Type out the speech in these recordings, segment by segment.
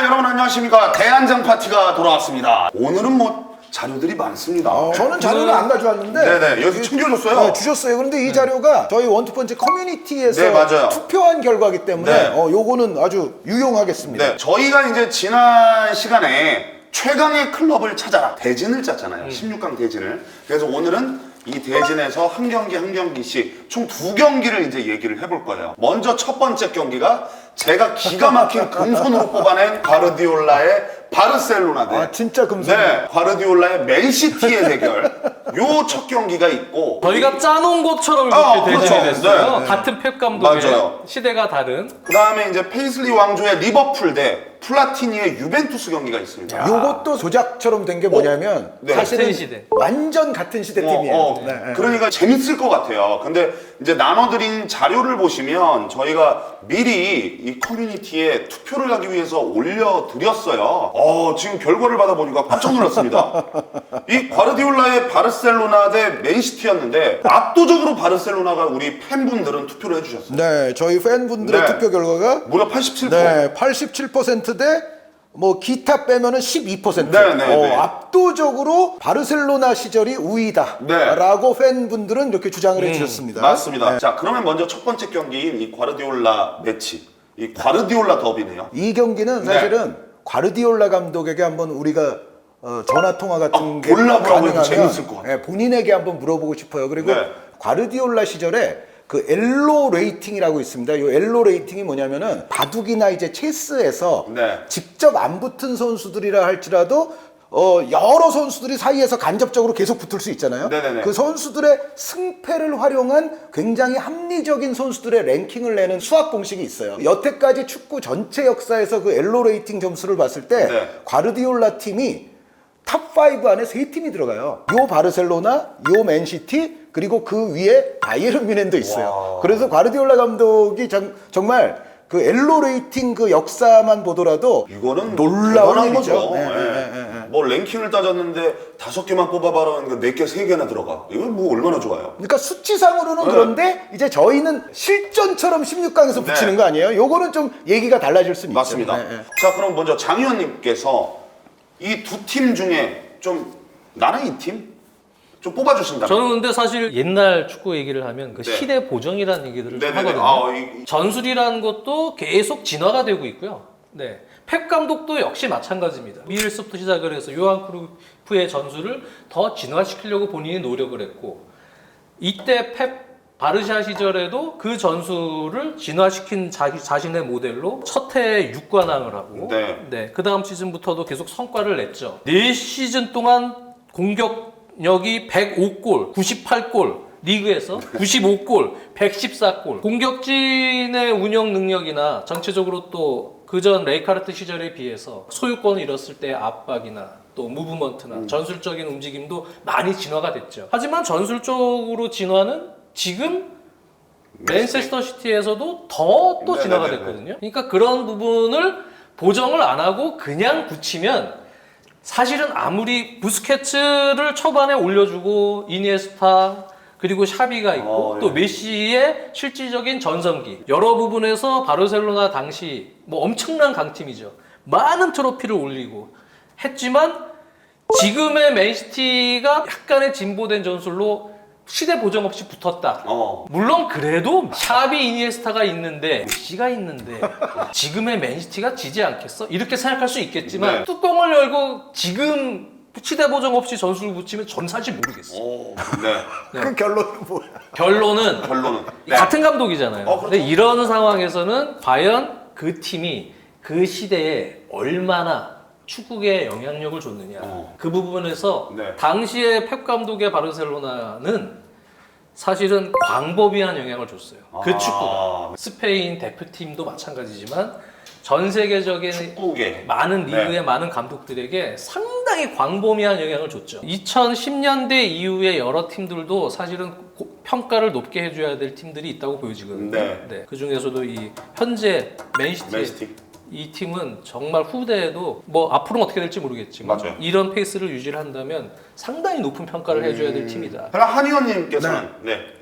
여러분 안녕하십니까. 대한장 파티가 돌아왔습니다. 오늘은 뭐 자료들이 많습니다. 저는 자료를 안 가져왔는데 네네 여기 챙겨줬어요. 네, 주셨어요. 그런데 이 자료가 저희 원투펀치 커뮤니티에서 네, 맞아요. 투표한 결과이기 때문에 네. 요거는 아주 유용하겠습니다. 네, 저희가 이제 지난 시간에 최강의 클럽을 찾아라 대진을 짰잖아요. 16강 대진을. 그래서 오늘은 이 대진에서 한 경기 한 경기씩 총 2경기를 이제 얘기를 해볼 거예요. 먼저 첫 번째 경기가 제가 기가 막힌 금손으로 뽑아낸 가르디올라의 바르셀로나 대 진짜 금손. 네, 가르디올라의 맨시티의 대결. 요 첫 경기가 있고 저희가 짜놓은 것처럼 이렇게 대진이 그렇죠. 됐어요. 네. 같은 펩 감독의 맞아요. 시대가 다른. 그 다음에 이제 페이슬리 왕조의 리버풀 대 플라티니의 유벤투스 경기가 있습니다. 요것도 조작처럼 된 게 뭐냐면 네. 사실은 같은 시대. 완전 같은 시대 팀이에요. 네. 그러니까 재밌을 것 같아요. 근데 이제 나눠드린 자료를 보시면 저희가 미리 이 커뮤니티에 투표를 하기 위해서 올려드렸어요. 지금 결과를 받아보니까 깜짝 놀랐습니다. 이 과르디올라의 바르셀로나 대 맨시티였는데 압도적으로 바르셀로나가 우리 팬분들은 투표를 해주셨어요. 네, 저희 팬분들의 네. 투표 결과가 무려 87%. 네, 87% 뭐 기타 빼면은 12%. 네, 네, 네. 압도적으로 바르셀로나 시절이 우위다라고 팬분들은 이렇게 주장을 해주셨습니다. 맞습니다. 자, 그러면 먼저 첫 번째 경기인 이 과르디올라 매치, 이 과르디올라 더비네요. 이 경기는 사실은 과르디올라 감독에게 한번 우리가 전화 통화 같은 게 골라보라고 해도 가능하면 재밌을 것 같아요. 본인에게 한번 물어보고 싶어요. 그리고 네. 과르디올라 시절에 그 엘로 레이팅이라고 있습니다. 이 엘로 레이팅이 뭐냐면은 바둑이나 이제 체스에서 네. 직접 안 붙은 선수들이라 할지라도 여러 선수들이 사이에서 간접적으로 계속 붙을 수 있잖아요. 네네네. 그 선수들의 승패를 활용한 굉장히 합리적인 선수들의 랭킹을 내는 수학 공식이 있어요. 여태까지 축구 전체 역사에서 그 엘로 레이팅 점수를 봤을 때 네. 과르디올라 팀이 탑5 안에 3팀이 들어가요. 요 바르셀로나, 요 맨시티, 그리고 그 위에 바이에른 뮌헨도 있어요. 와. 그래서 과르디올라 감독이 정말 그 엘로 레이팅 그 역사만 보더라도 이거는 놀라운 대단한 일이죠. 거죠. 뭐 랭킹을 따졌는데 5개만 뽑아봐라 하는데 4개, 3개나 들어가. 이건 뭐 얼마나 좋아요. 그러니까 수치상으로는 그런데 이제 저희는 실전처럼 16강에서 붙이는 거 아니에요? 요거는 좀 얘기가 달라질 수는 맞습니다. 있죠. 자, 그럼 먼저 장 의원님께서 이 두 팀 중에 좀 나는 이 팀? 좀 뽑아주신다면. 저는 근데 사실 옛날 축구 얘기를 하면 그 네. 시대 보정이라는 얘기들을 좀 네네네. 하거든요. 전술이라는 것도 계속 진화가 되고 있고요. 네. 펩 감독도 역시 마찬가지입니다. 미일스부터 시작을 해서 요한 크루이프의 전술을 더 진화시키려고 본인이 노력을 했고, 이때 펩 바르샤 시절에도 그 전술을 진화시킨 자신의 모델로 첫 해에 6관왕을 하고, 네. 그 다음 시즌부터도 계속 성과를 냈죠. 4시즌 동안 공격력이 105골, 98골, 리그에서 95골, 114골. 공격진의 운영 능력이나 전체적으로 또 그전 레이카르트 시절에 비해서 소유권을 잃었을 때의 압박이나 또 무브먼트나 전술적인 움직임도 많이 진화가 됐죠. 하지만 전술적으로 진화는 지금 맨체스터 시티에서도 더 또 진화가 됐거든요. 그러니까 그런 부분을 보정을 안 하고 그냥 붙이면 사실은 아무리 부스케츠를 초반에 올려주고 이니에스타 그리고 샤비가 있고 또 메시의 실질적인 전성기, 여러 부분에서 바르셀로나 당시 뭐 엄청난 강팀이죠. 많은 트로피를 올리고 했지만 지금의 맨시티가 약간의 진보된 전술로 시대 보정 없이 붙었다. 물론 그래도 샤비, 이니에스타가 있는데 메시가 있는데 지금의 맨시티가 지지 않겠어? 이렇게 생각할 수 있겠지만 네. 뚜껑을 열고 지금 시대 보정 없이 전술을 붙이면 전 사실 모르겠어요. 그 결론은 뭐야? 결론은 네. 같은 감독이잖아요. 그렇죠. 근데 이런 상황에서는 과연 그 팀이 그 시대에 얼마나 축구계에 영향력을 줬느냐. 그 부분에서 네. 당시에 펩 감독의 바르셀로나는 사실은 광범위한 영향을 줬어요. 그 축구가. 스페인 대표팀도 마찬가지지만 전 세계적인 축구계. 많은 리그의 많은 감독들에게 상당히 광범위한 영향을 줬죠. 2010년대 이후에 여러 팀들도 사실은 평가를 높게 해줘야 될 팀들이 있다고 보여지거든요. 네. 그 중에서도 이 현재 맨시티 맨시티. 이 팀은 정말 후대에도 뭐 앞으로는 어떻게 될지 모르겠지만 맞아요. 이런 페이스를 유지를 한다면 상당히 높은 평가를 해줘야 될 팀이다. 그럼 한의원님께서는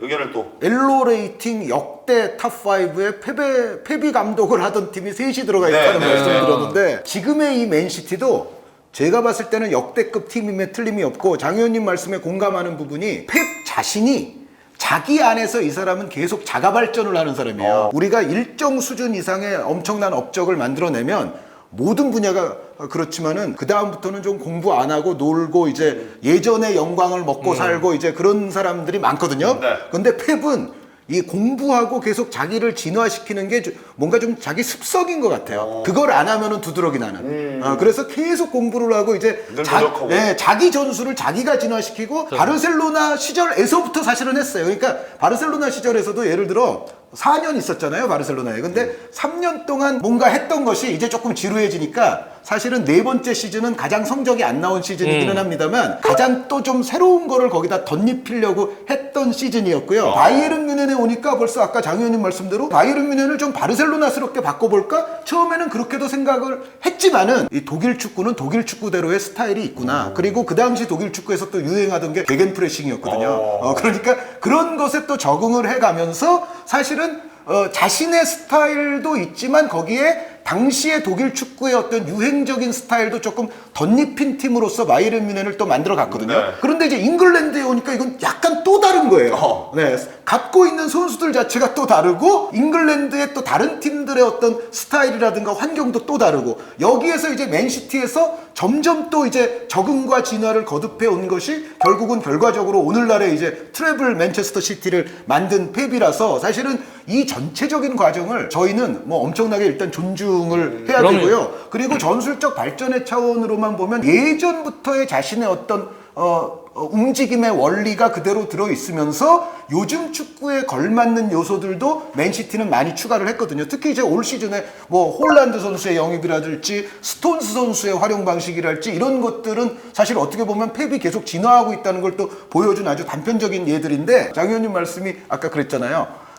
의견을 또 엘로 레이팅 역대 탑5에 페비 감독을 하던 팀이 셋이 들어가 있다는 말씀을 드렸는데 지금의 이 맨시티도 제가 봤을 때는 역대급 팀임에 틀림이 없고 장 의원님 말씀에 공감하는 부분이 펩 자신이 자기 안에서 이 사람은 계속 자가 발전을 하는 사람이에요. 우리가 일정 수준 이상의 엄청난 업적을 만들어내면 모든 분야가 그렇지만은 그 다음부터는 좀 공부 안 하고 놀고 이제 예전의 영광을 먹고 살고 이제 그런 사람들이 많거든요. 네. 근데 펩은 이 공부하고 계속 자기를 진화시키는 게 뭔가 좀 자기 습성인 것 같아요. 그걸 안 하면은 두드러기 나는. 그래서 계속 공부를 하고 이제 늘 노력하고. 자기 전술을 자기가 진화시키고 바르셀로나 시절에서부터 사실은 했어요. 그러니까 바르셀로나 시절에서도 예를 들어 4년 있었잖아요, 바르셀로나에. 근데 3년 동안 뭔가 했던 것이 이제 조금 지루해지니까 사실은 네 번째 시즌은 가장 성적이 안 나온 시즌이기는 합니다만 가장 또 좀 새로운 거를 거기다 덧입히려고 했던 시즌이었고요. 바이에른 뮌헨에 오니까 벌써 아까 장 의원님 말씀대로 바이에른 뮌헨을 좀 바르셀로나스럽게 바꿔볼까? 처음에는 그렇게도 생각을 했지만은 이 독일 축구는 독일 축구대로의 스타일이 있구나. 그리고 그 당시 독일 축구에서 또 유행하던 게 게겐 프레싱이었거든요. 그러니까 그런 것에 또 적응을 해가면서 사실은 자신의 스타일도 있지만 거기에 당시의 독일 축구의 어떤 유행적인 스타일도 조금 덧입힌 팀으로서 바이에른 뮌헨을 또 만들어 갔거든요. 네. 그런데 이제 잉글랜드에 오니까 이건 약간 또 다른 거예요. 네, 갖고 있는 선수들 자체가 또 다르고 잉글랜드의 또 다른 팀들의 어떤 스타일이라든가 환경도 또 다르고 여기에서 이제 맨시티에서 점점 또 이제 적응과 진화를 거듭해 온 것이 결국은 결과적으로 오늘날의 이제 트래블 맨체스터 시티를 만든 펩이라서 사실은 이 전체적인 과정을 저희는 뭐 엄청나게 일단 존중을 해야 그럼요. 되고요. 그리고 전술적 발전의 차원으로만 보면 예전부터의 자신의 어떤 움직임의 원리가 그대로 들어있으면서 요즘 축구에 걸맞는 요소들도 맨시티는 많이 추가를 했거든요. 특히 이제 올 시즌에 뭐 홀란드 선수의 영입이라든지 스톤스 선수의 활용 방식이랄지 이런 것들은 사실 어떻게 보면 펩이 계속 진화하고 있다는 걸 또 보여준 아주 단편적인 예들인데 장 의원님 말씀이 아까 그랬잖아요.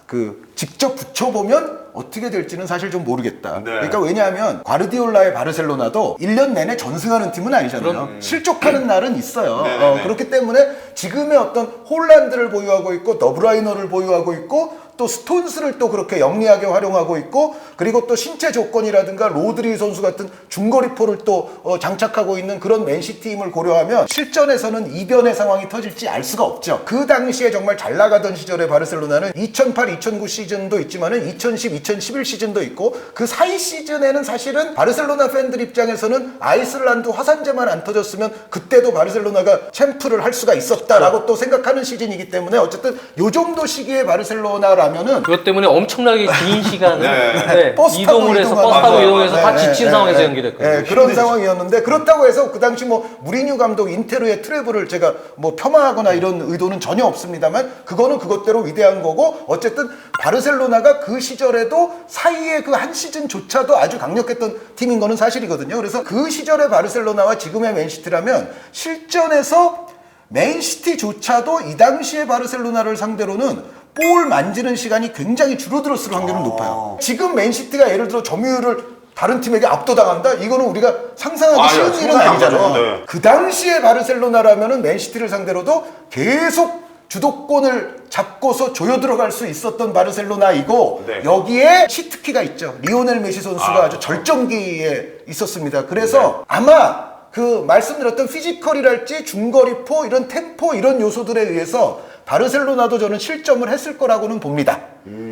직접 붙여보면 어떻게 될지는 사실 좀 모르겠다. 네. 그러니까 왜냐하면 과르디올라의 바르셀로나도 1년 내내 전승하는 팀은 아니잖아요. 실족하는 날은 있어요. 네네네. 그렇기 때문에 지금의 어떤 홀란드를 보유하고 있고 더브라이너를 보유하고 있고 또 스톤스를 또 그렇게 영리하게 활용하고 있고 그리고 또 신체 조건이라든가 로드리 선수 같은 중거리포를 또 장착하고 있는 그런 맨시티임을 고려하면 실전에서는 이변의 상황이 터질지 알 수가 없죠. 그 당시에 정말 잘 나가던 시절의 바르셀로나는 2008-2009 시즌도 있지만은 2010-2011 시즌도 있고 그 사이 시즌에는 사실은 바르셀로나 팬들 입장에서는 아이슬란드 화산재만 안 터졌으면 그때도 바르셀로나가 챔프를 할 수가 있었다라고 또 생각하는 시즌이기 때문에 어쨌든 요 정도 시기에 바르셀로나라면은 그것 때문에 엄청나게 긴 시간을 버스 타고 이동을 해서 이동하고. 버스 타고 맞아요. 이동해서 다 지친 상황에서 연기됐거든요. 그런 상황이었는데 그렇다고 해서 그 당시 뭐 무리뉴 감독 인테르의 트래블을 제가 뭐 폄하하거나 이런 의도는 전혀 없습니다만 그거는 그것대로 위대한 거고 어쨌든 바르셀로나가 그 시절에도 사이에 그 한 시즌조차도 아주 강력했던 팀인 거는 사실이거든요. 그래서 그 시절의 바르셀로나와 지금의 맨시티라면 실전에서 맨시티조차도 이 당시의 바르셀로나를 상대로는 볼 만지는 시간이 굉장히 줄어들었을 확률은 높아요. 지금 맨시티가 예를 들어 점유율을 다른 팀에게 압도당한다? 이거는 우리가 상상하기 쉬운 일은 상상이 안 아니잖아요. 가죠. 네. 그 당시에 바르셀로나라면은 맨시티를 상대로도 계속 주도권을 잡고서 조여 들어갈 수 있었던 바르셀로나이고 네. 여기에 치트키가 있죠. 리오넬 메시 선수가 아주 절정기에 있었습니다. 그래서 아마 그 말씀드렸던 피지컬이랄지 중거리포 이런 템포 이런 요소들에 의해서 바르셀로나도 저는 실점을 했을 거라고는 봅니다.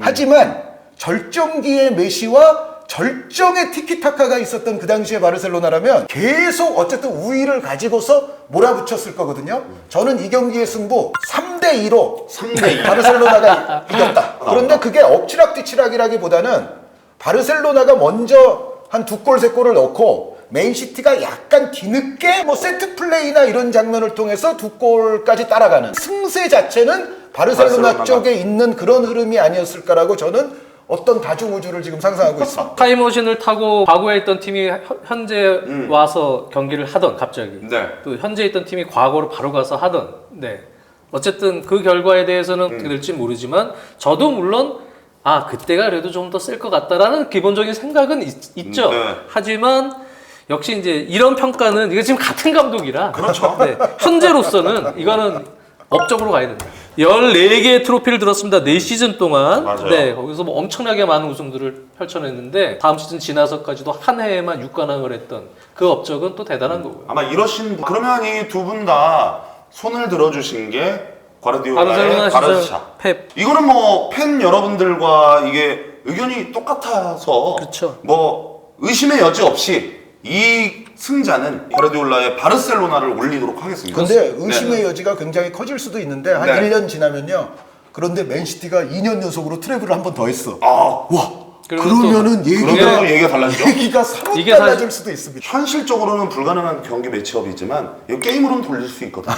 하지만 절정기의 메시와 절정의 티키타카가 있었던 그 당시에 바르셀로나라면 계속 어쨌든 우위를 가지고서 몰아붙였을 거거든요. 저는 이 경기의 승부 3대2로 3대2. 바르셀로나가 이겼다. 그런데 그게 엎치락뒤치락이라기보다는 바르셀로나가 먼저 한 2골, 3골을 넣고 맨시티가 약간 뒤늦게 뭐 세트 플레이나 이런 장면을 통해서 2골까지 따라가는 승세 자체는 바르셀로나 쪽에 있는 그런 흐름이 아니었을까라고 저는 어떤 다중우주를 지금 상상하고 있습니다. 타임머신을 타고 과거에 있던 팀이 현재 와서 경기를 하던 갑자기 네. 또 현재 있던 팀이 과거로 바로 가서 하던 어쨌든 그 결과에 대해서는 어떻게 될지 모르지만 저도 물론 아 그때가 그래도 좀 더 쓸 것 같다라는 기본적인 생각은 있죠. 네. 하지만 역시 이제 이런 평가는 이게 지금 같은 감독이라 그렇죠. 네, 현재로서는 이거는 업적으로 가야 된다. 14개의 트로피를 들었습니다. 4시즌 동안. 맞아요. 네, 거기서 뭐 엄청나게 많은 우승들을 펼쳐냈는데 다음 시즌 지나서까지도 한 해에만 6관왕을 했던 그 업적은 또 대단한 거고요. 아마 이러신 그러면 이 두 분 다 손을 들어주신 게 과르디올라의 바르셀로나 바르샤. 시절 펩. 이거는 뭐 팬 여러분들과 이게 의견이 똑같아서 그렇죠. 뭐 의심의 여지 없이 이 승자는 과르디올라의 바르셀로나를 올리도록 하겠습니다. 근데 의심의 네. 여지가 굉장히 커질 수도 있는데 한 네. 1년 지나면요. 그런데 맨시티가 2년 연속으로 트래블을 한 번 더 했어. 아, 와. 그러면 그러면은 그러면 얘기가 얘기가 달라지죠. 얘기가 사뭇 이게 달라질 수도 있습니다. 현실적으로는 불가능한 경기 매치업이지만 이거 게임으로는 돌릴 수 있거든요.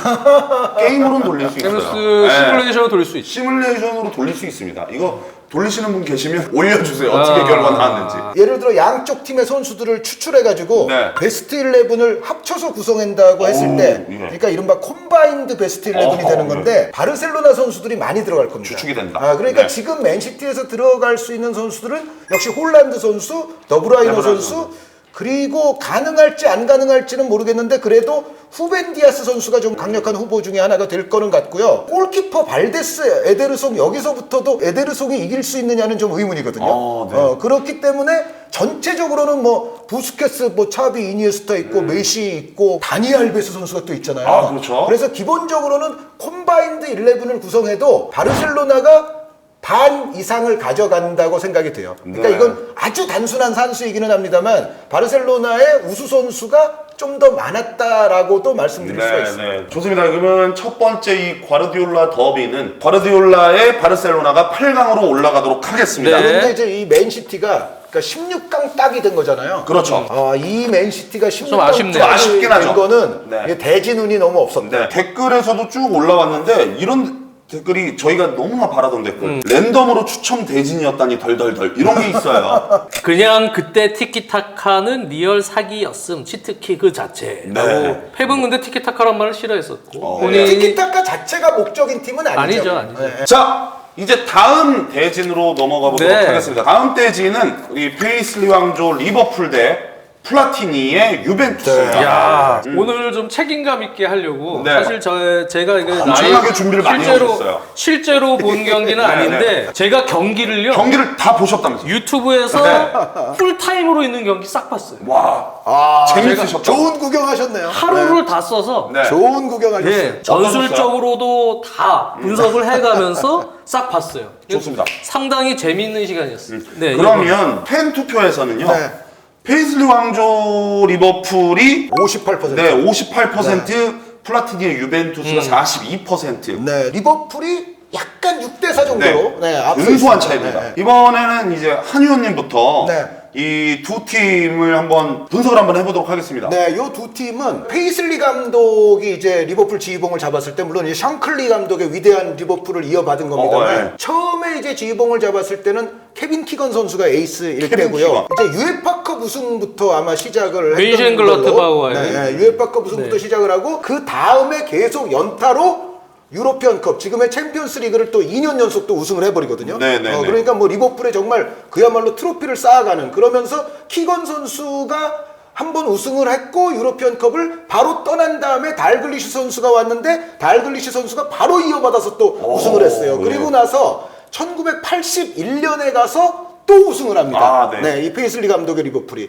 게임으로는 돌릴 수 있어요. 게임스 네. 시뮬레이션으로 돌릴 수 있죠. 시뮬레이션으로 돌릴 수 있습니다. 이거 돌리시는 분 계시면 올려주세요. 어떻게 결과 나왔는지. 예를 들어 양쪽 팀의 선수들을 추출해가지고 네. 베스트 11을 합쳐서 구성한다고 했을 오, 때 예. 그러니까 이른바 콤바인드 베스트 11이 어허, 되는 건데 바르셀로나 선수들이 많이 들어갈 겁니다. 주축이 된다. 아, 그러니까 네. 지금 맨시티에서 들어갈 수 있는 선수들은 역시 홀란드 선수, 더브라이너 더브라이너 선수 그리고 가능할지 안 가능할지는 모르겠는데 그래도 후벤 디아스 선수가 좀 강력한 후보 중에 하나가 될 거는 같고요. 골키퍼 발데스, 에데르송 여기서부터도 에데르송이 이길 수 있느냐는 좀 의문이거든요. 네. 그렇기 때문에 전체적으로는 뭐 부스케스, 뭐 차비, 이니에스타 있고 메시 있고 다니 알베스 선수가 또 있잖아요. 아, 그렇죠. 그래서 기본적으로는 콤바인드 11을 구성해도 바르셀로나가 반 이상을 가져간다고 생각이 돼요. 그러니까 네. 이건 아주 단순한 산수이기는 합니다만 바르셀로나의 우수 선수가 좀 더 많았다라고도 말씀드릴 수가 있습니다. 네. 좋습니다. 그러면 첫 번째 이 과르디올라 더비는 과르디올라의 바르셀로나가 8강으로 올라가도록 하겠습니다. 네. 그런데 이제 이 맨시티가 그러니까 16강 딱이 된 거잖아요. 그렇죠. 이 맨시티가 16강 아쉽네요. 딱이 아쉽긴 된 하죠. 거는 네. 이게 대진운이 너무 없었다. 네. 댓글에서도 쭉 올라왔는데 이런 댓글이 저희가 너무나 바라던 댓글. 랜덤으로 추첨 대진이었다니 덜덜덜 이런 게 있어요. 그냥 그때 티키타카는 리얼 사기였음 치트키 그 자체라고 네. 펩은 근데 티키타카란 말을 싫어했었고 네. 본인이 티키타카 자체가 목적인 팀은 아니죠. 아니죠. 자, 이제 다음 대진으로 넘어가 보도록 네. 하겠습니다. 다음 대진은 우리 페이슬리 왕조 리버풀 대 플라티니의 유벤투스입니다. 네. 야 오늘 좀 책임감 있게 하려고 네. 사실 제가 이거 엄청나게 준비를 많이 해오셨어요. 실제로 본 경기는 아닌데 제가 경기를요 경기를 다 보셨다면서요? 유튜브에서 네. 풀타임으로 있는 경기 싹 봤어요. 와, 재밌으셨죠? 좋은 구경하셨네요. 하루를 다 써서 네. 좋은 구경하셨어요. 예, 전술적으로도 다 분석을 해가면서 싹 봤어요. 좋습니다. 상당히 재미있는 시간이었어요. 네, 그러면 팬 투표에서는요. 네. 페이슬리 왕조 리버풀이 58%. 네, 58%, 플라티니의 유벤투스가 42%. 네, 리버풀이 약간 6대4 정도로 네, 앞서 근소한 있습니다. 차이입니다. 네. 이번에는 이제 한 의원님부터 네. 이 두 팀을 한번 분석을 한번 해보도록 하겠습니다. 네, 요 두 팀은 페이슬리 감독이 이제 리버풀 지휘봉을 잡았을 때 물론 이 샹클리 감독의 위대한 리버풀을 이어받은 겁니다만 네. 처음에 이제 지휘봉을 잡았을 때는 케빈 키건 선수가 에이스일 케빈 때고요. 이제 유에파컵 우승부터 아마 시작을 했던 멘션글라트바흐와의. 네, 유에파컵 우승부터 네. 시작을 하고 그 다음에 계속 연타로 유로피언컵 지금의 챔피언스 리그를 또 2년 연속 또 우승을 해버리거든요. 네네네. 그러니까 뭐 리버풀에 정말 그야말로 트로피를 쌓아가는 그러면서 키건 선수가 한 번 우승을 했고 유로피언컵을 바로 떠난 다음에 달글리시 선수가 왔는데 달글리시 선수가 바로 이어받아서 또 우승을 했어요. 네. 그리고 나서 1981년에 가서 또 우승을 합니다. 아, 네. 네, 이 페이슬리 감독의 리버풀이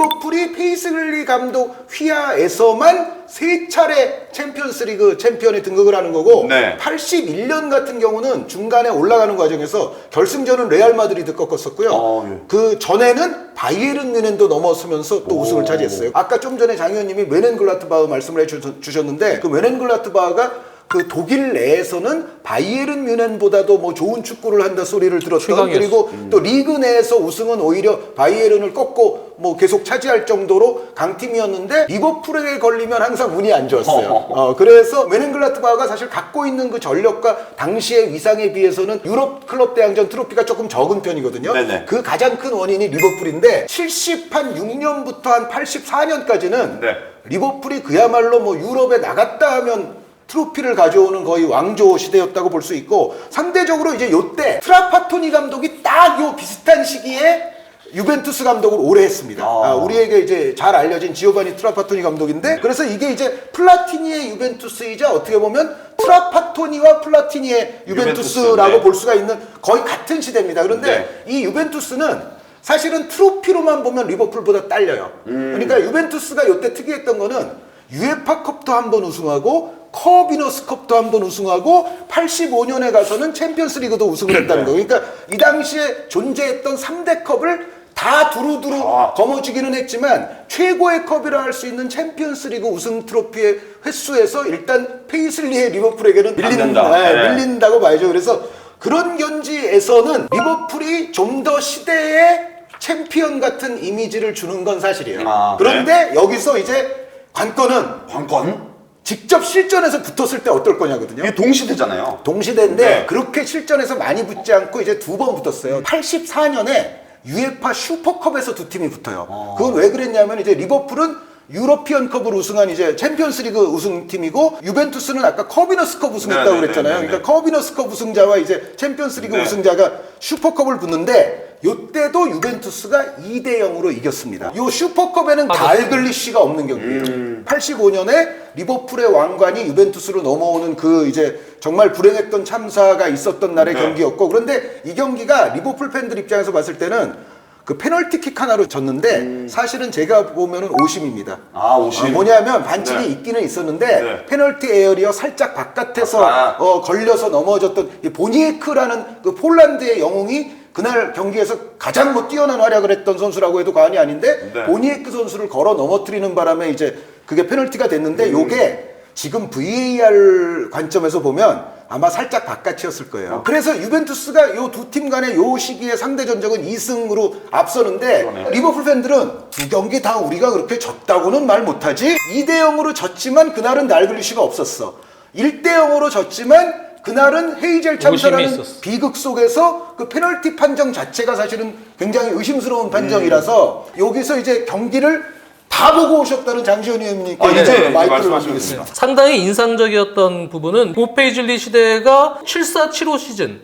페이슬리 감독 휘하에서만 3차례 챔피언스리그 챔피언에 등극을 하는 거고 네. 81년 같은 경우는 중간에 올라가는 과정에서 결승전은 레알 마드리드 꺾었었고요. 예. 그 전에는 바이에른 뮌헨도 넘어서면서 또 우승을 차지했어요. 아까 좀 전에 장 의원님이 멘헨글라트바흐 말씀을 해주셨는데 그 멘헨글라트바흐가 그 독일 내에서는 바이에른 뮌헨보다도 뭐 좋은 축구를 한다 소리를 들었던 최강이었어. 그리고 또 리그 내에서 우승은 오히려 바이에른을 꺾고 뭐 계속 차지할 정도로 강팀이었는데 리버풀에 걸리면 항상 운이 안 좋았어요. 그래서 멘헨글라트바흐가 사실 갖고 있는 그 전력과 당시의 위상에 비해서는 유럽 클럽 대항전 트로피가 조금 적은 편이거든요. 네네. 그 가장 큰 원인이 리버풀인데 76년부터 한 84년까지는 네. 리버풀이 그야말로 뭐 유럽에 나갔다 하면 트로피를 가져오는 거의 왕조 시대였다고 볼 수 있고, 상대적으로 이제 요때 트라파토니 감독이 딱 요 비슷한 시기에 유벤투스 감독을 오래 했습니다. 우리에게 이제 잘 알려진 지오바니 트라파토니 감독인데, 그래서 이게 이제 플라티니의 유벤투스이자 어떻게 보면 트라파토니와 플라티니의 유벤투스라고 네. 볼 수가 있는 거의 같은 시대입니다. 그런데 이 유벤투스는 사실은 트로피로만 보면 리버풀보다 딸려요. 그러니까 유벤투스가 이때 특이했던 거는 유에파컵도 한 번 우승하고 커비너스컵도 한 번 우승하고 85년에 가서는 챔피언스리그도 우승을 했다는 거예요. 그러니까 이 당시에 존재했던 3대 컵을 다 두루두루 거머쥐기는 했지만 최고의 컵이라 할 수 있는 챔피언스리그 우승 트로피의 횟수에서 일단 페이슬리의 리버풀에게는 밀린다고 봐야죠. 그래서 그런 견지에서는 리버풀이 좀 더 시대의 챔피언 같은 이미지를 주는 건 사실이에요. 그런데 여기서 이제 관건 직접 실전에서 붙었을 때 어떨 거냐거든요. 이게 동시대잖아요. 동시대인데 네. 그렇게 실전에서 많이 붙지 않고 이제 2번 붙었어요. 84년에 UEFA 슈퍼컵에서 두 팀이 붙어요. 그건 왜 그랬냐면 이제 리버풀은 유러피언컵을 우승한 이제 챔피언스리그 우승팀이고, 유벤투스는 아까 커비너스컵 우승했다고 그랬잖아요. 그러니까 커비너스컵 우승자와 이제 챔피언스리그 우승자가 슈퍼컵을 붙는데, 요때도 유벤투스가 2대 0으로 이겼습니다. 요 슈퍼컵에는 달글리쉬가 없는 경기예요. 85년에 리버풀의 왕관이 유벤투스로 넘어오는 그 이제 정말 불행했던 참사가 있었던 날의 경기였고, 그런데 이 경기가 리버풀 팬들 입장에서 봤을 때는 그 페널티킥 하나로 졌는데 사실은 제가 보면은 오심입니다. 오심. 뭐냐면 반칙이 있기는 있었는데 페널티 에어리어 살짝 바깥에서 걸려서 넘어졌던 이 보니에크라는 그 폴란드의 영웅이 그날 경기에서 가장 뭐 뛰어난 활약을 했던 선수라고 해도 과언이 아닌데 보니에크 선수를 걸어 넘어뜨리는 바람에 이제 그게 페널티가 됐는데 요게 지금 VAR 관점에서 보면 아마 살짝 바깥이었을 거예요. 그래서 유벤투스가 요 두 팀 간의 요 시기의 상대 전적은 2승으로 앞서는데 리버풀 팬들은 두 경기 다 우리가 그렇게 졌다고는 말 못하지, 2대 0으로 졌지만 그날은 날글리쉬가 없었어, 1대 0으로 졌지만 그날은 헤이젤 참사라는 비극 속에서 그 페널티 판정 자체가 사실은 굉장히 의심스러운 판정이라서 여기서 이제 경기를 다 보고 오셨다는 장시현 의원님께 이제 마이크를 넘기겠습니다. 상당히 인상적이었던 부분은 보페이즐리 시대가 74-75 시즌,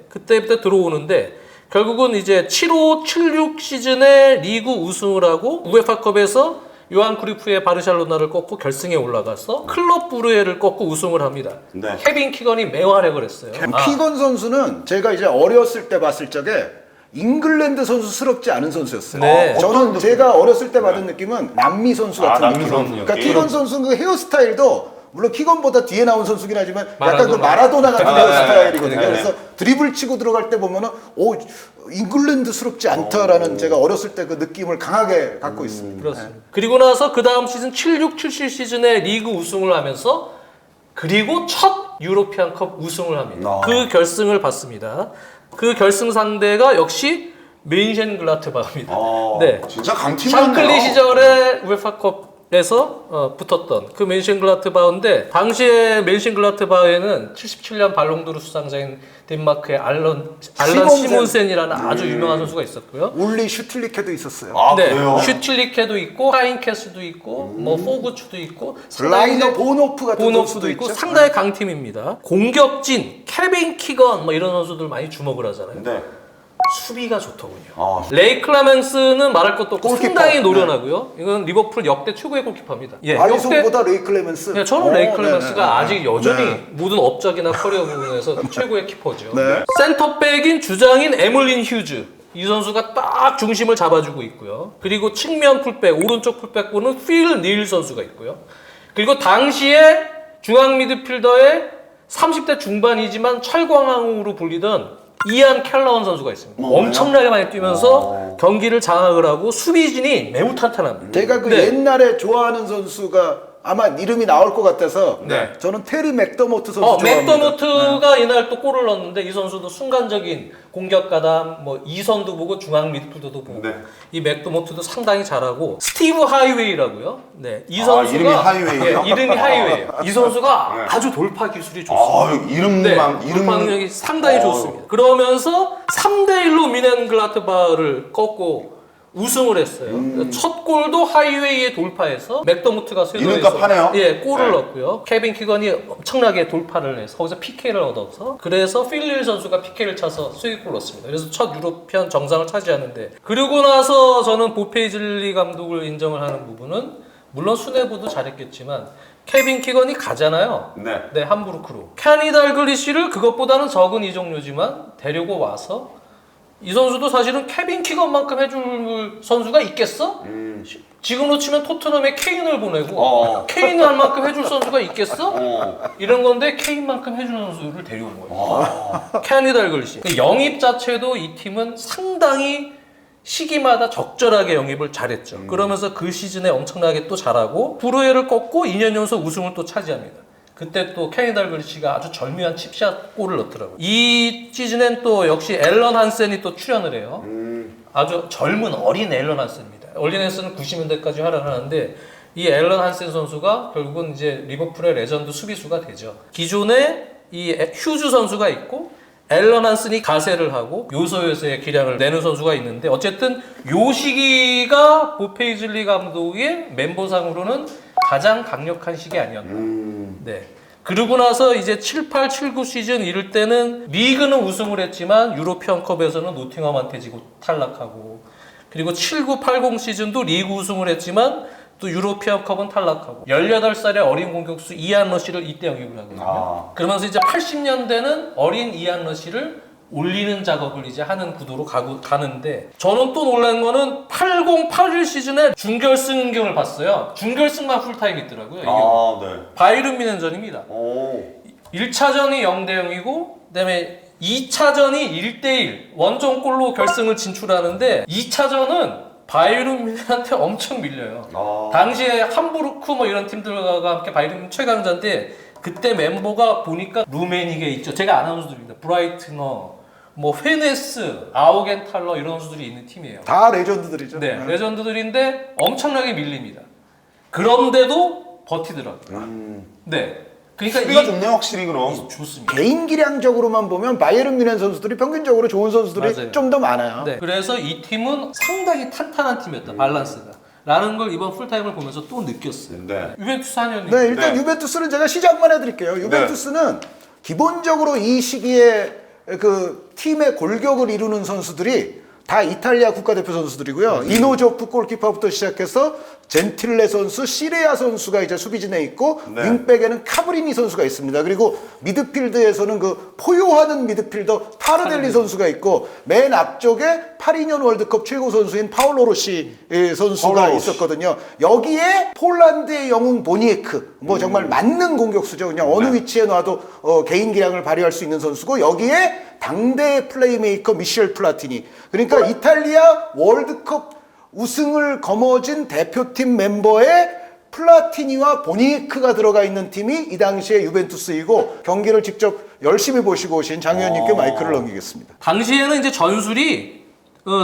그때부터 들어오는데 결국은 이제 75-76 시즌에 리그 우승을 하고 우에파컵에서 요한 크루이프의 바르셀로나를 꺾고 결승에 올라가서 클럽 브루헤를 꺾고 우승을 합니다. 케빈 키건이 맹활약을 했어요. 키건 선수는 제가 이제 어렸을 때 봤을 적에 잉글랜드 선수스럽지 않은 선수였어요. 저는 제가 어렸을 때 받은 느낌은 남미 선수 같은 느낌. 그러니까 키건 선수 그 헤어스타일도 물론 키건보다 뒤에 나온 선수긴 하지만 약간 그 마라도나 같은 헤어스타일이거든요. 그래서 드리블 치고 들어갈 때 보면은 잉글랜드스럽지 않다라는 제가 어렸을 때 그 느낌을 강하게 갖고 있습니다. 그렇습니다. 그리고 나서 그 다음 시즌 76-77 시즌에 리그 우승을 하면서 그리고 첫 유로피안컵 우승을 합니다. 그 결승을 봤습니다. 그 결승 상대가 역시 멘셴글라트바흐입니다. 진짜 강팀이었네요. 샹클리 시절에 우에파컵에서 붙었던 그 멘셴글라트바흐인데, 당시에 멘셴글라트바흐에는 77년 발롱도르 수상자인 덴마크의 알런 시몬센이라는 아주 유명한 선수가 있었고요. 울리 슈틸리케도 있었어요. 그래요? 슈틸리케도 있고 하인케스도 있고 뭐 포구츠도 있고 라이너 보노프 같은 보노프도 선수도 있고 있죠. 상당히 강팀입니다. 공격진 케빈 키건 뭐 이런 선수들 많이 주목을 하잖아요. 수비가 좋더군요. 레이 클레멘스는 말할 것도 없고 골키퍼. 상당히 노련하고요. 이건 리버풀 역대 최고의 골키퍼입니다. 아리송보다 레이 클레멘스. 저는 레이 클레멘스가 아직 여전히 모든 업적이나 커리어 부분에서 최고의 키퍼죠. 센터백인 주장인 에물린 휴즈, 이 선수가 딱 중심을 잡아주고 있고요. 그리고 측면 풀백, 오른쪽 풀백보는 필 닐 선수가 있고요. 그리고 당시에 중앙 미드필더의 30대 중반이지만 철광왕으로 불리던 이안 켈러원 선수가 있습니다. 엄청나게 많이 뛰면서 경기를 장악을 하고 수비진이 매우 탄탄합니다. 제가 그 옛날에 좋아하는 선수가 아마 이름이 나올 것 같아서 저는 테리 맥더모트 선수 좋아합니다. 맥더모트가 이날 또 골을 넣었는데 이 선수도 순간적인 공격 가담, 뭐 이선도 보고 중앙 미드필더도 보고 이 맥더모트도 상당히 잘하고, 스티브 하이웨이라고요. 이 선수가 이름이 하이웨이예요? 이름이 하이웨이예요. 이 선수가 아주 돌파 기술이 좋습니다. 이름만 돌파 능력이 상당히 좋습니다. 그러면서 3대1로 미넨글라트바흐를 꺾고 우승을 했어요. 첫 골도 하이웨이에 돌파해서 맥더무트가 쇄도해서 이름값 하네요. 예, 골을 네. 넣었고요. 케빈 키건이 엄청나게 돌파를 해서 거기서 PK를 얻어서 그래서 필릴 선수가 PK를 차서 수익골을 넣었습니다. 그래서 첫 유로피안 정상을 차지하는데 그리고 나서 저는 보페이즐리 감독을 인정을 하는 부분은 물론 수뇌부도 잘했겠지만 케빈 키건이 가잖아요. 네. 함부르크로. 캐니 달글리시를 그것보다는 적은 이적료지만 데리고 와서 이 선수도 사실은 케빈 키건만큼 해줄 선수가 있겠어? 지금으로 치면 토트넘에 케인을 보내고 케인을 할 만큼 해줄 선수가 있겠어? 이런 건데 케인만큼 해주는 선수를 데려온 거예요. 캐니 달글리시. 그 영입 자체도 이 팀은 상당히 시기마다 적절하게 영입을 잘했죠. 그러면서 그 시즌에 엄청나게 또 잘하고 브루에를 꺾고 2년 연속 우승을 또 차지합니다. 그때 또 케니 달글리시가 아주 절묘한 칩샷 골을 넣더라고요. 이 시즌엔 또 역시 앨런 한센이 또 출연을 해요. 아주 젊은 어린 앨런 한센입니다. 어린 한센은 90년대까지 활약하는데 이 앨런 한센 선수가 결국은 이제 리버풀의 레전드 수비수가 되죠. 기존에 이 휴즈 선수가 있고 앨런 한슨이 가세를 하고 요소요소의 기량을 내는 선수가 있는데 어쨌든 요 시기가 보페이즐리 감독의 멤버상으로는 가장 강력한 시기 아니었나. 네. 그러고 나서 이제 78, 79 시즌 이럴 때는 리그는 우승을 했지만 유로피언컵에서는 노팅엄한테 지고 탈락하고 그리고 79, 80 시즌도 리그 우승을 했지만 또 유로피언컵은 탈락하고 18살의 어린 공격수 이안 러시를 이때 영입을 하거든요. 그러면서 이제 80년대는 어린 이안 러시를 올리는 작업을 이제 하는 구도로 가는데 저는 또 놀란 거는 80, 81 시즌에 준결승경을 봤어요. 준결승만 풀타임 있더라고요. 이게 네. 바이른 뮌헨전입니다. 1차전이 0대 0이고 그다음에 2차전이 1대1 원정골로 결승을 진출하는데 2차전은 바이에른 뮌헨한테 엄청 밀려요. 당시에 함부르크 뭐 이런 팀들과 함께 바이에른 최강자인데 그때 멤버가 보니까 루메니게 있죠. 제가 아는 선수들입니다. 브라이트너, 뭐 페네스, 아우겐탈러 이런 선수들이 있는 팀이에요. 다 레전드들이죠. 네, 레전드들인데 엄청나게 밀립니다. 그런데도 버티더라고요. 네. 그러니까 수비가 좋네요, 확실히 그럼. 좋습니다. 개인 기량적으로만 보면 바이에른 뮌헨 선수들이 평균적으로 좋은 선수들이 맞아요. 좀 더 많아요. 네. 그래서 이 팀은 상당히 탄탄한 팀이었다. 밸런스가. 라는 걸 이번 풀타임을 보면서 또 느꼈어요. 네. 유벤투스 한현이. 네, 일단 네. 유벤투스는 제가 시작만 해드릴게요. 유벤투스는 기본적으로 이 시기에 그 팀의 골격을 이루는 선수들이 다 이탈리아 국가대표 선수들이고요. 이노조프 골키퍼부터 시작해서 젠틸레 선수, 시레아 선수가 이제 수비진에 있고 네. 윙백에는 카브리니 선수가 있습니다. 그리고 미드필드에서는 그 포효하는 미드필더 타르델리 선수가 있고 맨 앞쪽에 82년 월드컵 최고 선수인 파울로 로시 선수가 파울로 로시. 있었거든요. 여기에 폴란드의 영웅 보니에크 뭐 정말 맞는 공격수죠. 그냥 어느 위치에 놔도 개인 기량을 발휘할 수 있는 선수고 여기에 당대의 플레이메이커 미셸 플라티니. 그러니까 이탈리아 월드컵 우승을 거머쥔 대표팀 멤버에 플라티니와 보니크가 들어가 있는 팀이 이 당시에 유벤투스이고 경기를 직접 열심히 보시고 오신 장 의원님께 마이크를 넘기겠습니다. 당시에는 이제 전술이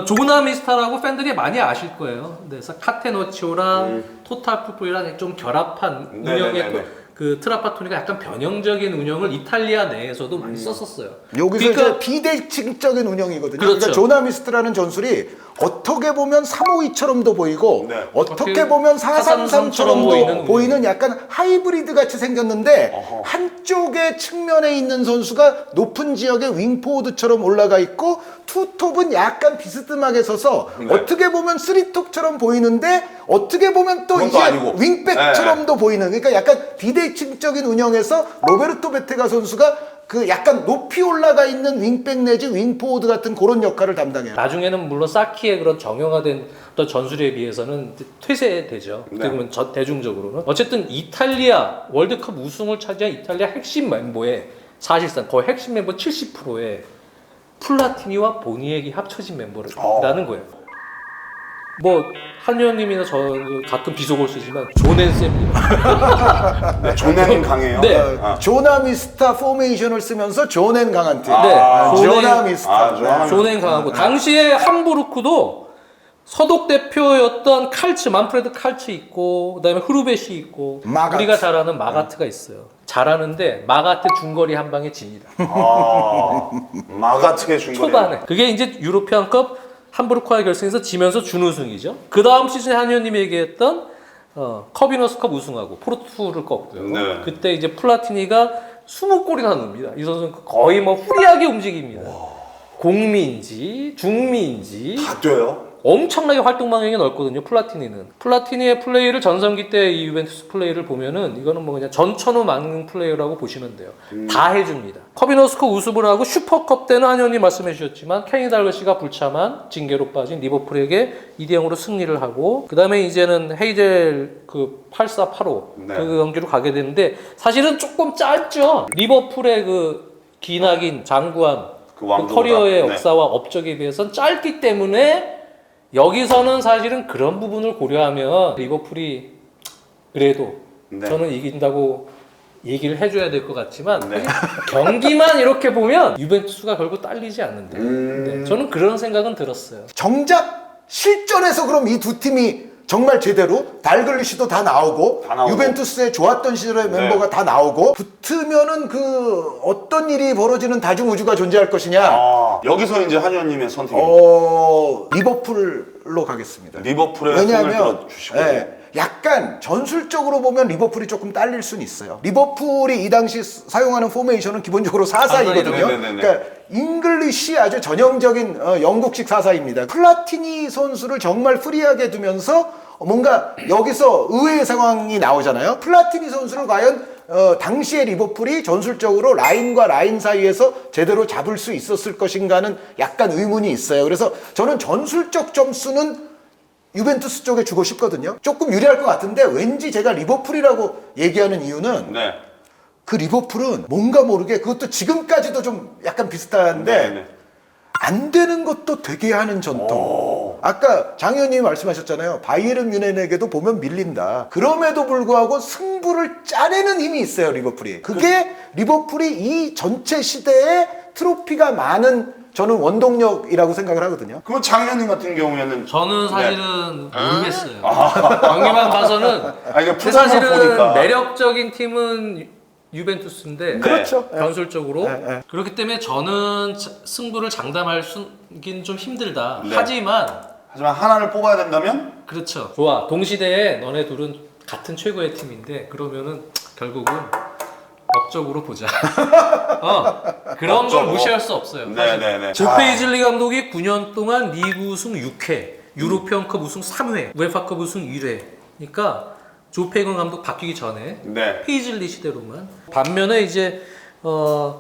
조나미스타라고 팬들이 많이 아실 거예요. 그래서 카테노치오랑 토탈 풋볼이랑 좀 결합한 운영의 네네네네. 그 트라파토니가 약간 변형적인 운영을 이탈리아 내에서도 많이 썼었어요. 여기서 그러니까 이제 비대칭적인 운영이거든요. 그렇죠. 그러니까 조나미스트라는 전술이 어떻게 보면 352처럼도 보이고 네. 어떻게 보면 433처럼도 보이는 약간 하이브리드 같이 생겼는데 한쪽의 측면에 있는 선수가 높은 지역의 윙포워드처럼 올라가 있고 투톱은 약간 비스듬하게 서서 네. 어떻게 보면 쓰리톱처럼 보이는데 어떻게 보면 또 그건 이게 또 아니고. 윙백처럼도 보이는 그러니까 약간 비대칭적인 운영에서 로베르토 베테가 선수가 그 약간 높이 올라가 있는 윙백 내지 윙포워드 같은 그런 역할을 담당해요. 나중에는 물론 사키의 그런 정형화된 어떤 전술에 비해서는 퇴세되죠. 네. 어떻게 보면 대중적으로는. 어쨌든 이탈리아 월드컵 우승을 차지한 이탈리아 핵심 멤버의 사실상 거의 핵심 멤버 70%의 플라티니와 보니에기 합쳐진 멤버라는 거예요. 뭐 한의원님이나 저 가끔 비속어 쓰지만 존앤쌤입니다. 네, 존엔 강해요. 네. 조나미스타 포메이션을 쓰면서 존앤 강한 팀. 네. 조나미스타. 존앤 강하고 당시에 함부르크도 서독 대표였던 칼츠 만프레드 칼츠 있고 그다음에 흐르베시 있고 마가트. 우리가 잘 아는 마가트가 있어요. 잘하는데 마가트 중거리 한 방에 집니다. 마가트의 중거리. 초반에 그게 이제 유로피안컵 함부르크와의 결승에서 지면서 준우승이죠. 그 다음 시즌에 한의원님이 얘기했던 커비너스컵 우승하고 포르투를 꺾고요. 네. 그때 이제 플라티니가 20골이나 넣습니다. 이 선수는 거의 뭐 후리하게 움직입니다. 공미인지 중미인지 다 뛰어요. 엄청나게 활동 방향이 넓거든요. 플라티니는. 플라티니의 플레이를 전성기 때 이 유벤투스 플레이를 보면은 이거는 뭐 그냥 전천후 만능 플레이라고 보시면 돼요. 다 해줍니다. 커비너스컵 우승을 하고 슈퍼컵 때는 한의원님 말씀해 주셨지만 케니 달러시가 불참한 징계로 빠진 리버풀에게 2대0으로 승리를 하고 그 다음에 이제는 헤이젤 그 8485 네. 그 경기로 가게 되는데 사실은 조금 짧죠. 리버풀의 그 기나긴 장구한 그 왕조보다. 커리어의 네. 역사와 업적에 비해서는 짧기 때문에 여기서는 사실은 그런 부분을 고려하면 리버풀이 그래도 네. 저는 이긴다고 얘기를 해줘야 될 것 같지만 네. 경기만 이렇게 보면 유벤투스가 결국 딸리지 않는다. 네, 저는 그런 생각은 들었어요. 정작 실전에서 그럼 이 두 팀이 정말 제대로 달글리시도 다 나오고, 다 나오고. 유벤투스의 좋았던 시절의 네. 멤버가 다 나오고 붙으면은 그 어떤 일이 벌어지는 다중우주가 존재할 것이냐. 여기서 이제 한의원님의 선택이 리버풀로 가겠습니다. 리버풀의 손을 왜냐하면 들어주시고 약간 전술적으로 보면 리버풀이 조금 딸릴 수는 있어요. 리버풀이 이 당시 사용하는 포메이션은 기본적으로 4-4-2거든요. 네네네네. 그러니까 잉글리시 아주 전형적인 영국식 4-4-2입니다. 플라티니 선수를 정말 프리하게 두면서 뭔가 여기서 의외의 상황이 나오잖아요. 플라티니 선수를 과연 당시의 리버풀이 전술적으로 라인과 라인 사이에서 제대로 잡을 수 있었을 것인가는 약간 의문이 있어요. 그래서 저는 전술적 점수는 유벤투스 쪽에 주고 싶거든요. 조금 유리할 것 같은데 왠지 제가 리버풀이라고 얘기하는 이유는 네. 그 리버풀은 뭔가 모르게 그것도 지금까지도 좀 약간 비슷한데 네. 안 되는 것도 되게 하는 전통. 아까 장 의원님이 말씀하셨잖아요. 바이에른 뮌헨에게도 보면 밀린다. 그럼에도 불구하고 승부를 짜내는 힘이 있어요, 리버풀이. 그게 리버풀이 이 전체 시대에 트로피가 많은 저는 원동력이라고 생각을 하거든요. 그럼 장 의원님 같은 경우에는 저는 사실은 모르겠어요. 경기만 봐서는 이게 근데 부산으로 사실은 보니까 매력적인 팀은 유벤투스인데 그렇죠. 전술적으로 네. 그렇기 때문에 저는 승부를 장담할 수는 좀 힘들다. 네. 하지만 하나를 뽑아야 된다면 그렇죠. 좋아. 동시대에 너네 둘은 같은 최고의 팀인데 그러면은 결국은 업적으로 보자. 그런 걸 업적으로? 무시할 수 없어요. 네네네. 조페이즐리 감독이 9년 동안 리그 우승 6회, 유로피언컵 우승 3회, 우에파컵 우승 1회. 그러니까 조페이건 감독 바뀌기 전에 네. 페이즐리 시대로만. 반면에 이제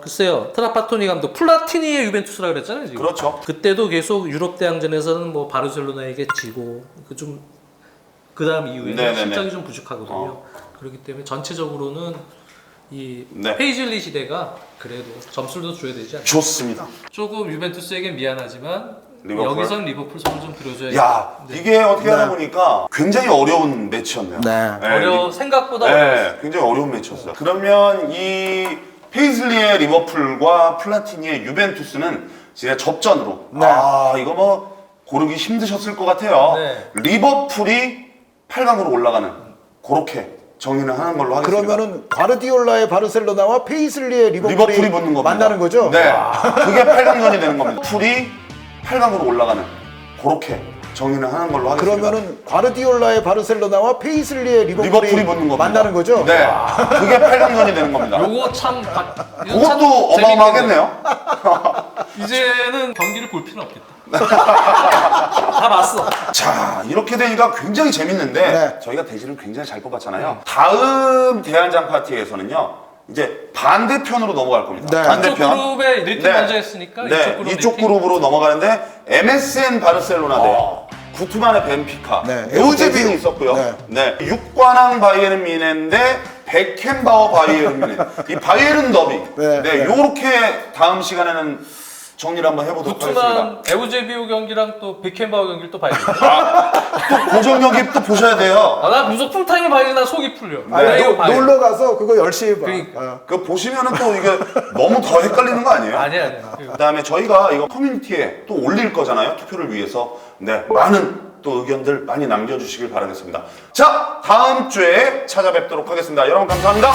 글쎄요. 트라파토니 감독 플라티니의 유벤투스라 그랬잖아요, 지금. 그렇죠. 그때도 계속 유럽 대항전에서는 뭐 바르셀로나에게 지고 그 다음 이후에 네네네. 실적이 좀 부족하거든요. 그렇기 때문에 전체적으로는 이 네. 페이즐리 시대가 그래도 점수도 줘야 되지 않나. 좋습니다. 조금 유벤투스에겐 미안하지만 리버풀? 여기선 리버풀 손 좀 들어줘야겠다. 야, 이게 어떻게 하다 보니까 굉장히 어려운 매치였네요. 어려워 생각보다 네, 어려웠어요. 굉장히 어려운 매치였어요. 그러면 이 페이즐리의 리버풀과 플라티니의 유벤투스는 진짜 접전으로. 이거 뭐 고르기 힘드셨을 것 같아요. 네. 리버풀이 8강으로 올라가는 그렇게 정의를 하는 걸로 하겠습니다. 그러면은 과르디올라의 바르셀로나와 페이슬리의 리버풀이 리버풀이 붙는 겁니다. 만나는 거죠? 네, 그게 8강전이 되는 겁니다. 리버풀이 8강으로 올라가는 그렇게 정의를 하는 걸로 하겠습니다. 그러면은 과르디올라의 바르셀로나와 페이슬리의 리버풀이 리버풀이 붙는 겁니다. 만나는 거죠? 네, 그게 8강전이 되는 겁니다. 요거 참 그것도 어마어마하겠네요. 이제는 경기를 볼 필요 없겠다. 다 봤어. 자, 이렇게 되니까 굉장히 재밌는데 네. 저희가 대진을 굉장히 잘 뽑았잖아요. 다음 대한장 파티에서는요. 이제 반대편으로 넘어갈 겁니다. 네. 이쪽 반대편. 그룹에 네팀 먼저 했으니까 네, 이쪽 네 팀. 그룹으로 넘어가는데 MSN 바르셀로나 대 구트만의 벤피카. 네, 에우제비우 에우제비우. 있었고요. 네. 네. 육관왕 바이에른 뮌헨인데 베켄바워 바이에른 뮌헨. 이 바이에른 더비. 네, 네, 네. 요렇게 다음 시간에는 정리를 한번 해보도록 하겠습니다. 구트만 에우제비우 경기랑 또 베켄바우 경기를 또 봐야 돼. 또 고정경기 또 보셔야 돼요. 나 무조건 풀타임을 봐야지 나 속이 풀려. 아니, 나 이거 봐야 돼. 놀러 가서 그거 열심히 봐. 그러니까. 그 보시면은 또 이게 너무 더 헷갈리는 거 아니에요? 아니야. 그다음에 저희가 이거 커뮤니티에 또 올릴 거잖아요. 투표를 위해서. 네, 많은 또 의견들 많이 남겨주시길 바라겠습니다. 자, 다음 주에 찾아뵙도록 하겠습니다. 여러분 감사합니다.